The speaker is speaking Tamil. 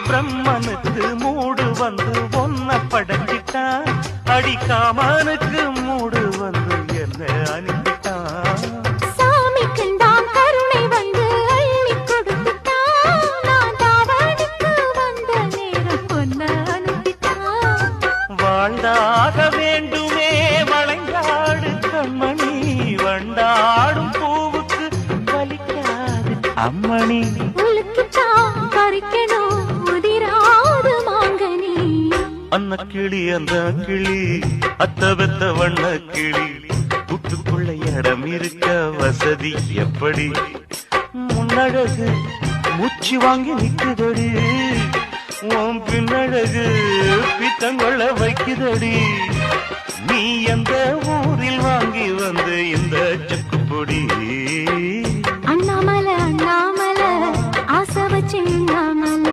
பிரம்மனுக்கு மூடு வந்து ஒன்ன படைச்சிட்டான், அடிக்காமனுக்கு மூடு வந்து என்ன அனுப்பிட்டான். சாமிக்கும் தான் கருணை வந்து அள்ளி கொடுத்துட்டான், நான் தாவணிக்கு வந்த நேரம் பொன்ன அனுப்பிட்டான். வாழ்ந்தாக வேண்டுமே வளைந்தாடு கண்மணி, வண்டாடும் பூவுக்கு வலிக்காது அம்மணி. உலுக்கிட்டான் பறிக்கணும் உதிராது மாங்கனி. அன்ன கிளி அந்த கிளி அத்த வெத்த வண்ண கிளி, கூட்டுக்குள்ள இடம் இருக்க வசதி எப்படி? முன்னழகு மூச்சு வாங்கி நிக்குதடி, உன் பின்னழகு பித்தங்கொள்ள வைக்குதடி. நீ எந்த ஊரில் வாங்கி வந்து இந்த செக்கு பொடி? அண்ணாமலை அண்ணாமலை ஆசை வச்சு